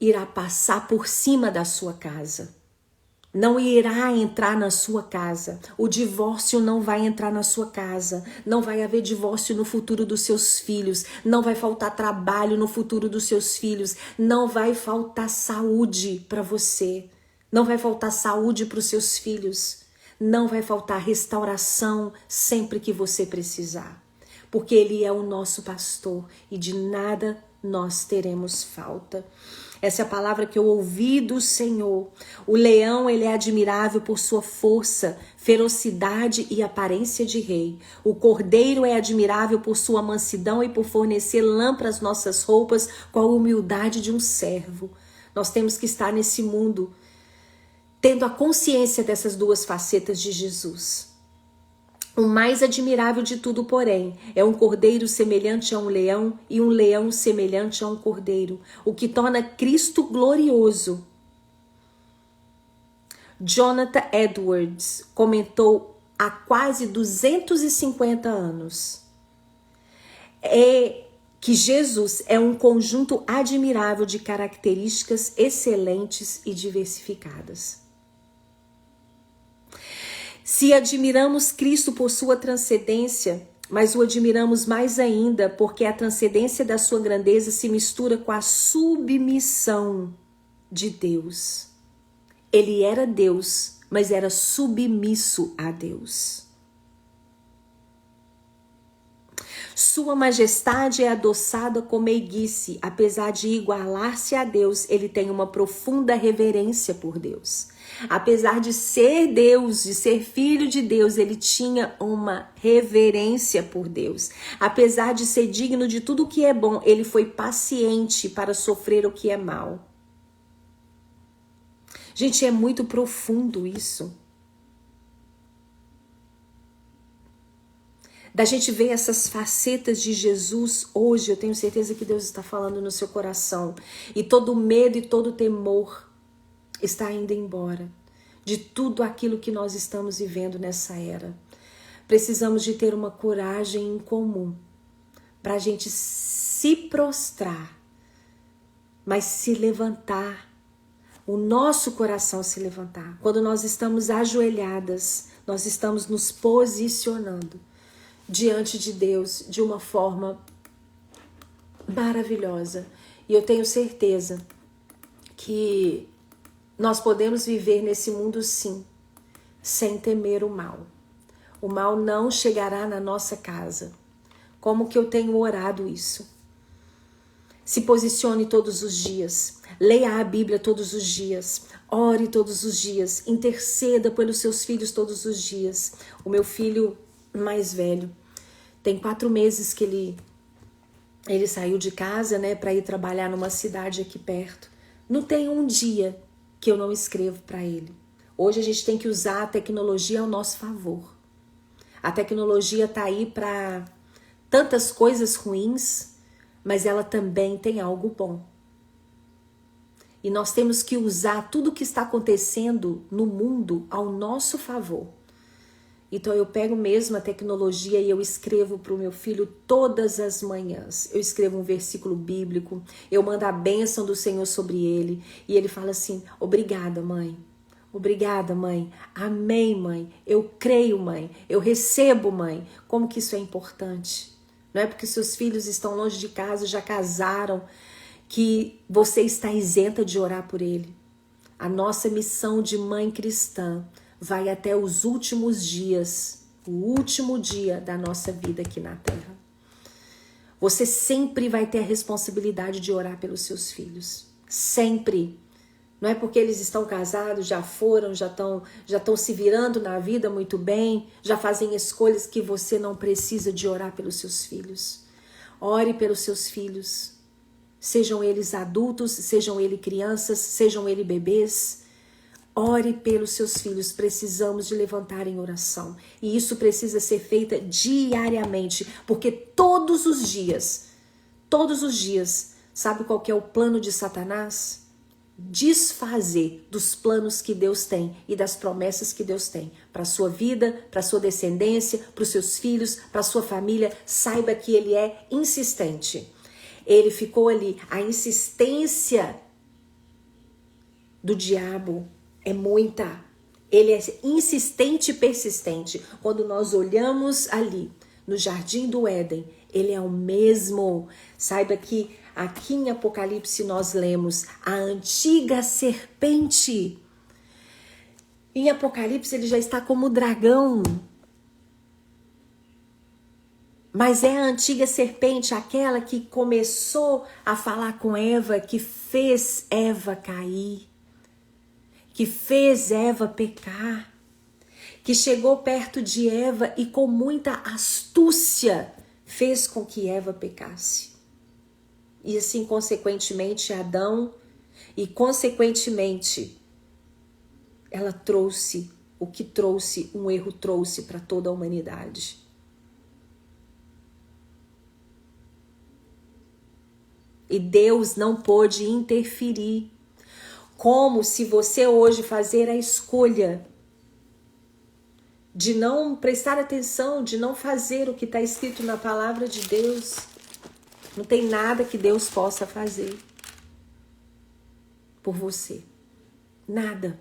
irá passar por cima da sua casa. Não irá entrar na sua casa. O divórcio não vai entrar na sua casa. Não vai haver divórcio no futuro dos seus filhos. Não vai faltar trabalho no futuro dos seus filhos. Não vai faltar saúde para você. Não vai faltar saúde para os seus filhos. Não vai faltar restauração sempre que você precisar. Porque Ele é o nosso pastor e de nada nós teremos falta. Essa é a palavra que eu ouvi do Senhor. O leão, ele é admirável por sua força, ferocidade e aparência de rei. O cordeiro é admirável por sua mansidão e por fornecer lã para as nossas roupas com a humildade de um servo. Nós temos que estar nesse mundo tendo a consciência dessas duas facetas de Jesus. O mais admirável de tudo, porém, é um cordeiro semelhante a um leão e um leão semelhante a um cordeiro, o que torna Cristo glorioso. Jonathan Edwards comentou há quase 250 anos que Jesus é um conjunto admirável de características excelentes e diversificadas. Se admiramos Cristo por sua transcendência, mas o admiramos mais ainda porque a transcendência da sua grandeza se mistura com a submissão de Deus. Ele era Deus, mas era submisso a Deus. Sua majestade é adoçada com meiguice. Apesar de igualar-se a Deus, ele tem uma profunda reverência por Deus. Apesar de ser Deus, de ser filho de Deus, ele tinha uma reverência por Deus. Apesar de ser digno de tudo o que é bom, ele foi paciente para sofrer o que é mal. Gente, é muito profundo isso. Da gente ver essas facetas de Jesus hoje, eu tenho certeza que Deus está falando no seu coração. E todo medo e todo temor está indo embora de tudo aquilo que nós estamos vivendo nessa era. Precisamos de ter uma coragem em comum para a gente se prostrar, mas se levantar, o nosso coração se levantar. Quando nós estamos ajoelhadas, nós estamos nos posicionando diante de Deus de uma forma maravilhosa. E eu tenho certeza que nós podemos viver nesse mundo sim, sem temer o mal. O mal não chegará na nossa casa. Como que eu tenho orado isso? Se posicione todos os dias. Leia a Bíblia todos os dias. Ore todos os dias. Interceda pelos seus filhos todos os dias. O meu filho mais velho, tem 4 meses que ele saiu de casa, né, para ir trabalhar numa cidade aqui perto. Não tem um dia que eu não escrevo para ele. Hoje a gente tem que usar a tecnologia ao nosso favor. A tecnologia tá aí para tantas coisas ruins, mas ela também tem algo bom. E nós temos que usar tudo que está acontecendo no mundo ao nosso favor. Então eu pego mesmo a tecnologia e eu escrevo para o meu filho todas as manhãs. Eu escrevo um versículo bíblico, eu mando a bênção do Senhor sobre ele. E ele fala assim: obrigada, mãe. Obrigada, mãe. Amém, mãe. Eu creio, mãe. Eu recebo, mãe. Como que isso é importante? Não é porque seus filhos estão longe de casa, já casaram, que você está isenta de orar por ele. A nossa missão de mãe cristã vai até os últimos dias, o último dia da nossa vida aqui na Terra. Você sempre vai ter a responsabilidade de orar pelos seus filhos. Sempre. Não é porque eles estão casados, já foram, já estão se virando na vida muito bem, já fazem escolhas que você não precisa de orar pelos seus filhos. Ore pelos seus filhos. Sejam eles adultos, sejam eles crianças, sejam eles bebês. Ore pelos seus filhos, precisamos de levantar em oração. E isso precisa ser feito diariamente, porque todos os dias, sabe qual que é o plano de Satanás? desfazer dos planos que Deus tem e das promessas que Deus tem para a sua vida, para a sua descendência, para os seus filhos, para a sua família, saiba que ele é insistente. Ele ficou ali. A insistência do diabo é muita. Ele é insistente e persistente. Quando nós olhamos ali no Jardim do Éden, ele é o mesmo. Saiba que aqui em Apocalipse nós lemos a antiga serpente. Em Apocalipse ele já está como dragão. Mas é a antiga serpente, aquela que começou a falar com Eva, que fez Eva cair, que fez Eva pecar, que chegou perto de Eva e com muita astúcia fez com que Eva pecasse. E assim, consequentemente, Adão, e consequentemente, ela trouxe o que trouxe, um erro trouxe para toda a humanidade. E Deus não pôde interferir. Como se você hoje fazer a escolha de não prestar atenção, de não fazer o que está escrito na palavra de Deus. Não tem nada que Deus possa fazer por você. Nada.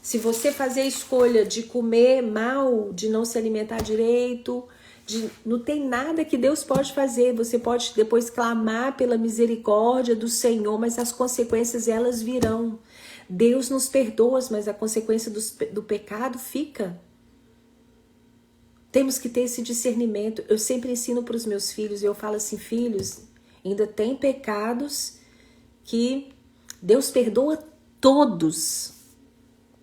Se você fazer a escolha de comer mal, de não se alimentar direito, não tem nada que Deus pode fazer. Você pode depois clamar pela misericórdia do Senhor, mas as consequências elas virão. Deus nos perdoa, mas a consequência do pecado fica. Temos que ter esse discernimento. Eu sempre ensino para os meus filhos, e eu falo assim, filhos, ainda tem pecados que Deus perdoa todos.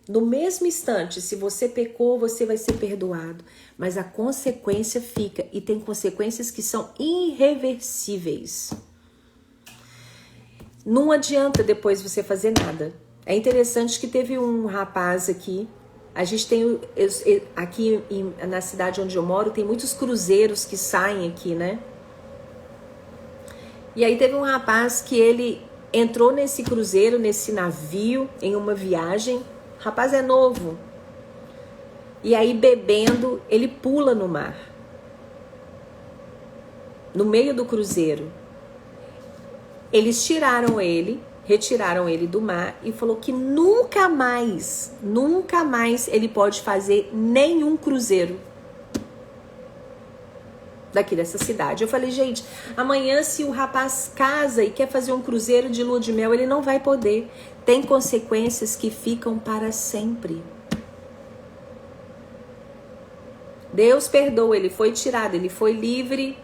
No mesmo instante, se você pecou, você vai ser perdoado. Mas a consequência fica, e tem consequências que são irreversíveis. Não adianta depois você fazer nada. É interessante que teve um rapaz aqui. A gente tem, aqui na cidade onde eu moro, tem muitos cruzeiros que saem aqui, né? E aí teve um rapaz que ele entrou nesse cruzeiro, nesse navio, em uma viagem. O rapaz é novo. E aí, bebendo, ele pula no mar. No meio do cruzeiro. Eles retiraram ele do mar e falou que nunca mais ele pode fazer nenhum cruzeiro daqui dessa cidade. Eu falei, gente, amanhã se o rapaz casa e quer fazer um cruzeiro de lua de mel, ele não vai poder. Tem consequências que ficam para sempre. Deus perdoa, ele foi tirado, ele foi livre,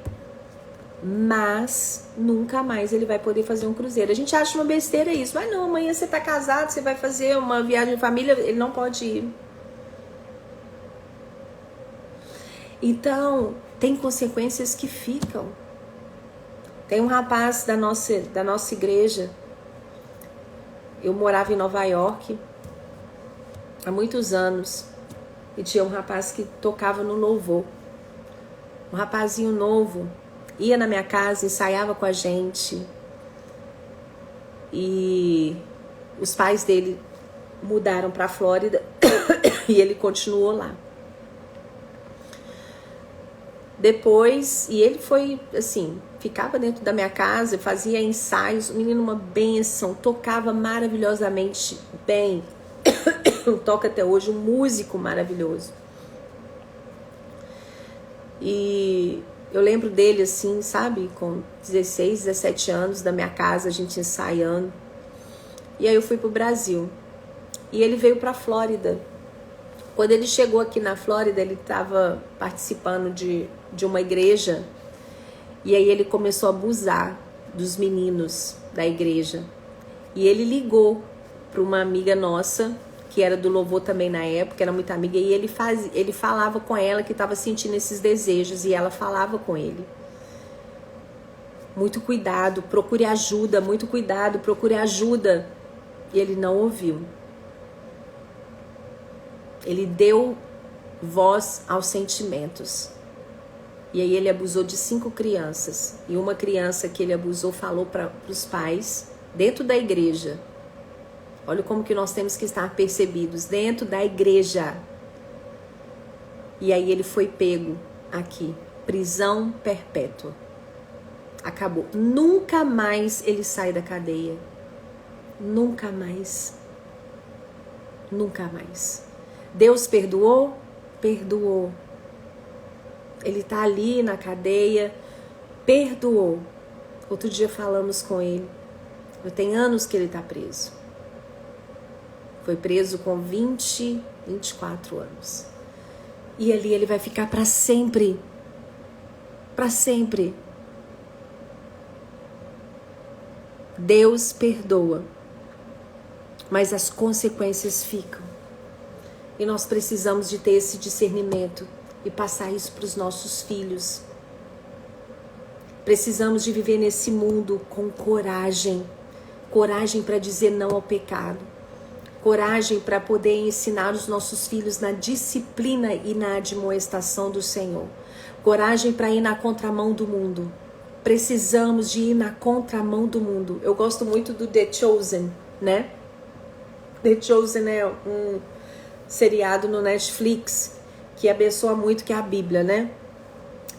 mas nunca mais ele vai poder fazer um cruzeiro. A gente acha uma besteira isso, mas não, amanhã você tá casado, você vai fazer uma viagem de família, ele não pode ir. Então, tem consequências que ficam. Tem um rapaz da nossa igreja, eu morava em Nova York há muitos anos, e tinha um rapaz que tocava no louvor. Um rapazinho novo, ia na minha casa, ensaiava com a gente. E os pais dele mudaram para a Flórida e ele continuou lá. Depois, e ele foi assim, ficava dentro da minha casa, fazia ensaios, o menino uma bênção, tocava maravilhosamente bem. Toca até hoje, um músico maravilhoso. E eu lembro dele assim, sabe, com 16, 17 anos, da minha casa, a gente ensaiando. E aí eu fui pro Brasil. E ele veio pra Flórida. Quando ele chegou aqui na Flórida, ele estava participando de uma igreja. E aí ele começou a abusar dos meninos da igreja. E ele ligou para uma amiga nossa, que era do louvor também na época, era muito amiga, e ele falava com ela que estava sentindo esses desejos, e ela falava com ele. Muito cuidado, procure ajuda, muito cuidado, procure ajuda. E ele não ouviu. Ele deu voz aos sentimentos. E aí ele abusou de 5 crianças. E uma criança que ele abusou falou para os pais, dentro da igreja, Olha como que nós temos que estar percebidos dentro da igreja. E aí ele foi pego aqui, prisão perpétua. Acabou. Nunca mais ele sai da cadeia. Nunca mais. Nunca mais. Deus perdoou? Perdoou. Ele tá ali na cadeia, perdoou. Outro dia falamos com ele. Tem anos que ele tá preso. Foi preso com 24 anos. E ali ele vai ficar para sempre. Para sempre. Deus perdoa. Mas as consequências ficam. E nós precisamos de ter esse discernimento e passar isso para os nossos filhos. Precisamos de viver nesse mundo com coragem. Coragem para dizer não ao pecado. Coragem para poder ensinar os nossos filhos na disciplina e na admoestação do Senhor. Coragem para ir na contramão do mundo. Precisamos de ir na contramão do mundo. Eu gosto muito do The Chosen, né? The Chosen é um seriado no Netflix que abençoa muito, que é a Bíblia, né?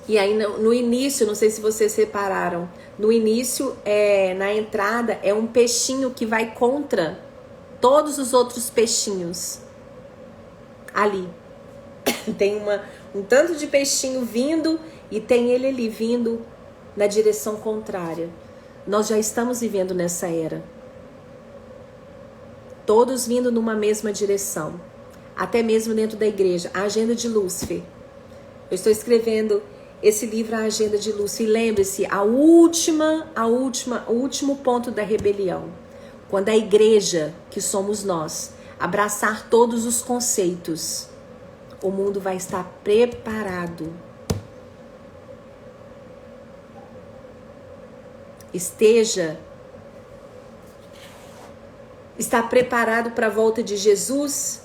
E aí no início, não sei se vocês repararam, no início, na entrada, é um peixinho que vai contra todos os outros peixinhos ali. Tem um tanto de peixinho vindo e tem ele ali vindo na direção contrária. Nós já estamos vivendo nessa era. Todos vindo numa mesma direção. Até mesmo dentro da igreja. A Agenda de Lúcifer. Eu estou escrevendo esse livro, A Agenda de Lúcifer. E lembre-se, o último ponto da rebelião. Quando a igreja, que somos nós, abraçar todos os conceitos, o mundo vai estar preparado. Está preparado para a volta de Jesus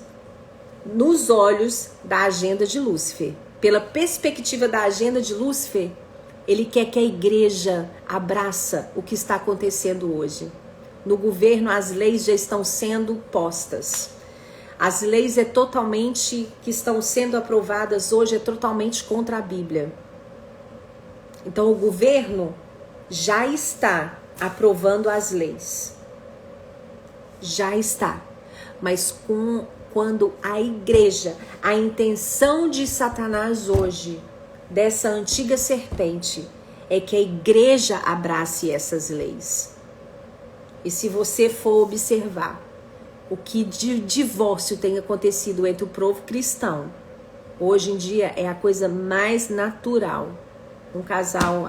nos olhos da agenda de Lúcifer. Pela perspectiva da agenda de Lúcifer, ele quer que a igreja abraça o que está acontecendo hoje. No governo, as leis já estão sendo postas. As leis que estão sendo aprovadas hoje é totalmente contra a Bíblia. Então o governo já está aprovando as leis. Já está. Mas quando a igreja, a intenção de Satanás hoje, dessa antiga serpente, é que a igreja abrace essas leis. E se você for observar o que de divórcio tem acontecido entre o povo cristão, hoje em dia é a coisa mais natural. Um casal,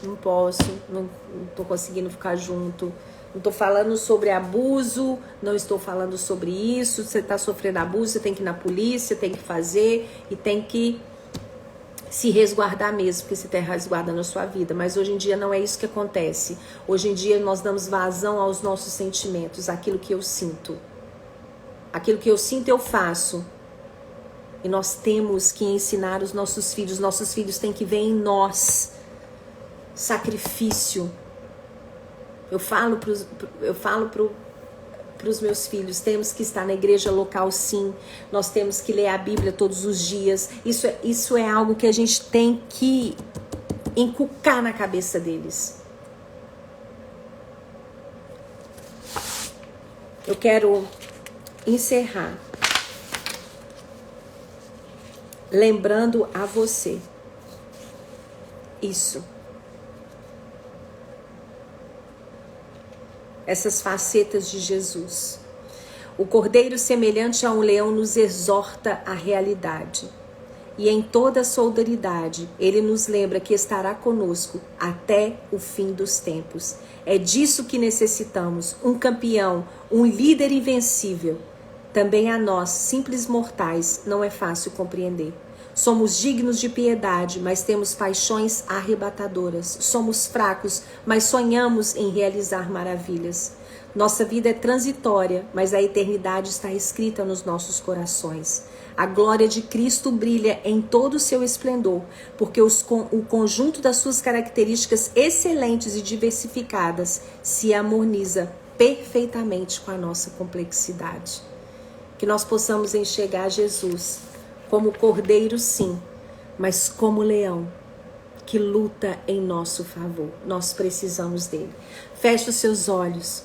não posso, não tô conseguindo ficar junto, não tô falando sobre abuso, não estou falando sobre isso, você tá sofrendo abuso, você tem que ir na polícia, tem que fazer e tem que se resguardar mesmo, porque você está resguardando a sua vida. Mas hoje em dia não é isso que acontece. Hoje em dia nós damos vazão aos nossos sentimentos, aquilo que eu sinto. Aquilo que eu sinto eu faço. E nós temos que ensinar os nossos filhos têm que ver em nós sacrifício. Eu falo para os meus filhos, temos que estar na igreja local, sim. Nós temos que ler a Bíblia todos os dias. Isso é algo que a gente tem que inculcar na cabeça deles. Eu quero encerrar lembrando a você isso. Essas facetas de Jesus. O cordeiro semelhante a um leão nos exorta à realidade. E em toda a solidariedade, ele nos lembra que estará conosco até o fim dos tempos. É disso que necessitamos, um campeão, um líder invencível. Também a nós, simples mortais, não é fácil compreender. Somos dignos de piedade, mas temos paixões arrebatadoras. Somos fracos, mas sonhamos em realizar maravilhas. Nossa vida é transitória, mas a eternidade está escrita nos nossos corações. A glória de Cristo brilha em todo o seu esplendor, porque o conjunto das suas características excelentes e diversificadas se harmoniza perfeitamente com a nossa complexidade. Que nós possamos enxergar Jesus como cordeiro, sim, mas como leão que luta em nosso favor. Nós precisamos dele. Feche os seus olhos.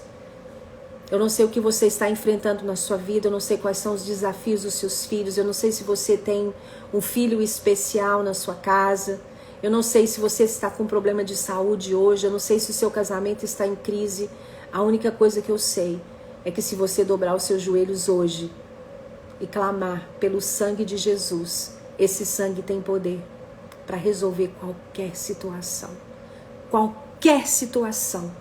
Eu não sei o que você está enfrentando na sua vida, eu não sei quais são os desafios dos seus filhos, eu não sei se você tem um filho especial na sua casa, eu não sei se você está com problema de saúde hoje, eu não sei se o seu casamento está em crise. A única coisa que eu sei é que se você dobrar os seus joelhos hoje e clamar pelo sangue de Jesus, esse sangue tem poder para resolver qualquer situação. Qualquer situação.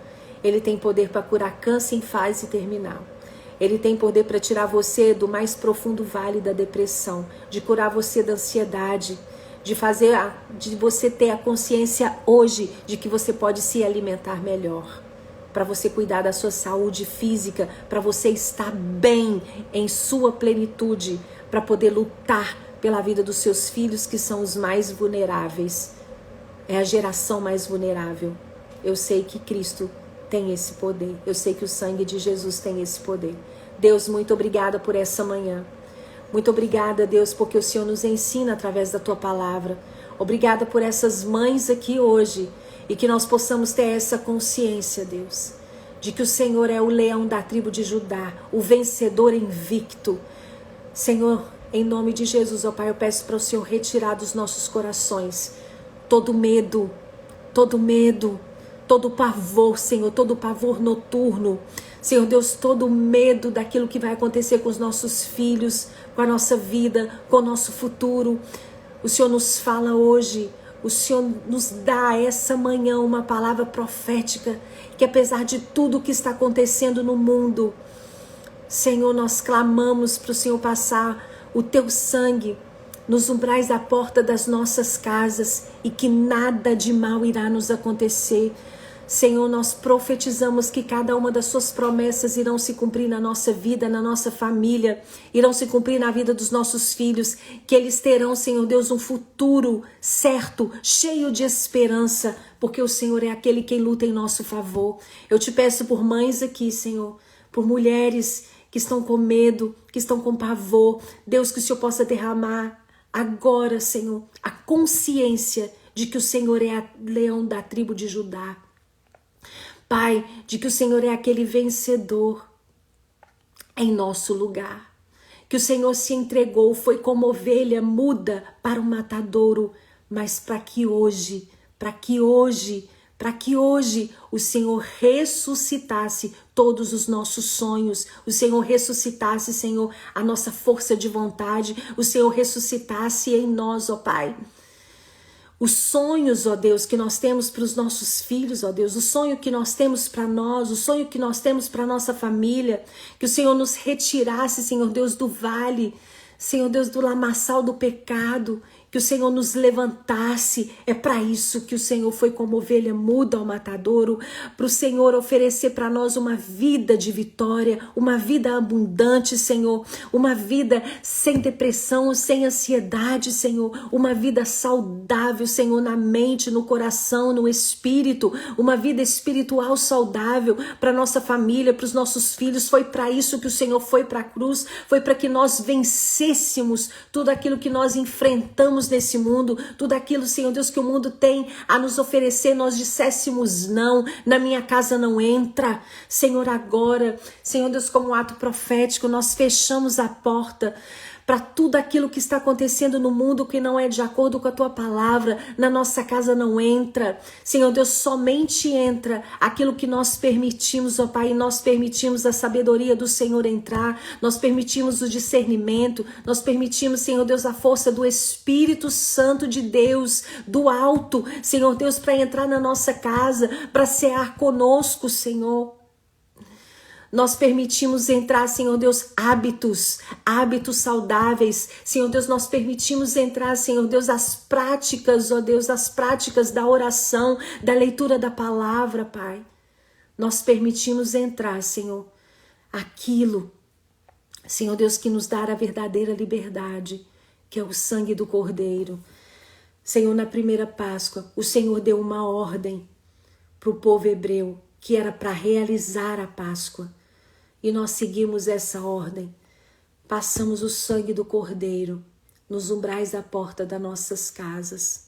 Ele tem poder para curar câncer em fase terminal. Ele tem poder para tirar você do mais profundo vale da depressão, de curar você da ansiedade, de você ter a consciência hoje de que você pode se alimentar melhor, para você cuidar da sua saúde física, para você estar bem em sua plenitude, para poder lutar pela vida dos seus filhos, que são os mais vulneráveis. É a geração mais vulnerável. Eu sei que Cristo tem esse poder. Eu sei que o sangue de Jesus tem esse poder. Deus, muito obrigada por essa manhã. Muito obrigada, Deus, porque o Senhor nos ensina através da Tua palavra. Obrigada por essas mães aqui hoje e que nós possamos ter essa consciência, Deus, de que o Senhor é o leão da tribo de Judá, o vencedor invicto. Senhor, em nome de Jesus, ó Pai, eu peço para o Senhor retirar dos nossos corações todo medo, todo pavor, Senhor, todo pavor noturno. Senhor Deus, todo medo daquilo que vai acontecer com os nossos filhos, com a nossa vida, com o nosso futuro. O Senhor nos fala hoje, o Senhor nos dá essa manhã uma palavra profética, que apesar de tudo que está acontecendo no mundo, Senhor, nós clamamos para o Senhor passar o Teu sangue nos umbrais da porta das nossas casas e que nada de mal irá nos acontecer. Senhor, nós profetizamos que cada uma das Suas promessas irão se cumprir na nossa vida, na nossa família, irão se cumprir na vida dos nossos filhos, que eles terão, Senhor Deus, um futuro certo, cheio de esperança, porque o Senhor é aquele quem luta em nosso favor. Eu te peço por mães aqui, Senhor, por mulheres que estão com medo, que estão com pavor. Deus, que o Senhor possa derramar agora, Senhor, a consciência de que o Senhor é o leão da tribo de Judá. Pai, de que o Senhor é aquele vencedor em nosso lugar. Que o Senhor se entregou, foi como ovelha muda para o matadouro, mas para que hoje o Senhor ressuscitasse todos os nossos sonhos, o Senhor ressuscitasse, Senhor, a nossa força de vontade, o Senhor ressuscitasse em nós, ó Pai, os sonhos, ó Deus, que nós temos para os nossos filhos, ó Deus, o sonho que nós temos para nós, o sonho que nós temos para nossa família, que o Senhor nos retirasse, Senhor Deus, do vale, Senhor Deus, do lamaçal do pecado, que o Senhor nos levantasse. É para isso que o Senhor foi como ovelha muda ao matadouro, para o Senhor oferecer para nós uma vida de vitória, uma vida abundante, Senhor, uma vida sem depressão, sem ansiedade, Senhor, uma vida saudável, Senhor, na mente, no coração, no espírito, uma vida espiritual saudável para nossa família, para os nossos filhos. Foi para isso que o Senhor foi para a cruz, foi para que nós vencêssemos tudo aquilo que nós enfrentamos nesse mundo, tudo aquilo, Senhor Deus, que o mundo tem a nos oferecer, nós disséssemos não, na minha casa não entra. Senhor, agora, Senhor Deus, como um ato profético, nós fechamos a porta para tudo aquilo que está acontecendo no mundo que não é de acordo com a Tua palavra. Na nossa casa não entra, Senhor Deus, somente entra aquilo que nós permitimos, ó Pai, nós permitimos a sabedoria do Senhor entrar, nós permitimos o discernimento, nós permitimos, Senhor Deus, a força do Espírito Santo de Deus, do alto, Senhor Deus, para entrar na nossa casa, para cear conosco, Senhor. Nós permitimos entrar, Senhor Deus, hábitos saudáveis. Senhor Deus, nós permitimos entrar, Senhor Deus, as práticas, ó Deus, as práticas da oração, da leitura da palavra, Pai. Nós permitimos entrar, Senhor, aquilo, Senhor Deus, que nos dá a verdadeira liberdade, que é o sangue do Cordeiro. Senhor, na primeira Páscoa, o Senhor deu uma ordem para o povo hebreu. que era para realizar a Páscoa. E nós seguimos essa ordem. Passamos o sangue do Cordeiro nos umbrais da porta das nossas casas,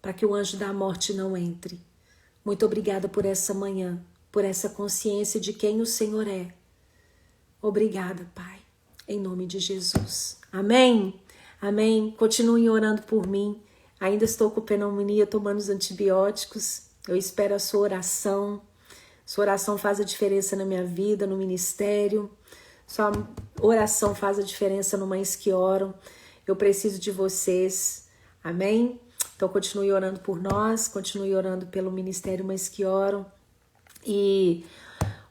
para que o anjo da morte não entre. Muito obrigada por essa manhã, por essa consciência de quem o Senhor é. Obrigada, Pai, em nome de Jesus. Amém? Amém. Continuem orando por mim. Ainda estou com pneumonia, tomando os antibióticos. Eu espero a sua oração. Sua oração faz a diferença na minha vida, no ministério. Sua oração faz a diferença no Mães que Oram. Eu preciso de vocês. Amém? Então continue orando por nós, continue orando pelo Ministério Mães que Oram. E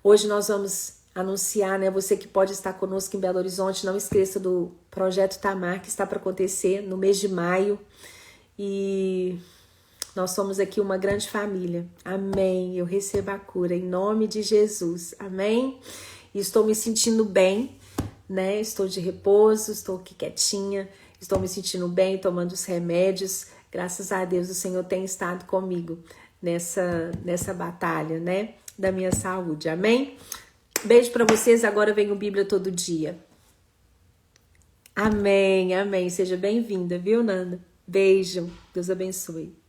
hoje nós vamos anunciar, né? Você que pode estar conosco em Belo Horizonte, não esqueça do Projeto Tamar, que está para acontecer no mês de maio. E nós somos aqui uma grande família. Amém. Eu recebo a cura em nome de Jesus. Amém. E estou me sentindo bem, né? Estou de repouso, estou aqui quietinha, estou me sentindo bem, tomando os remédios. Graças a Deus o Senhor tem estado comigo nessa batalha, né? Da minha saúde. Amém? Beijo para vocês. Agora vem o Bíblia Todo Dia. Amém, amém. Seja bem-vinda, viu, Nanda? Beijo. Deus abençoe.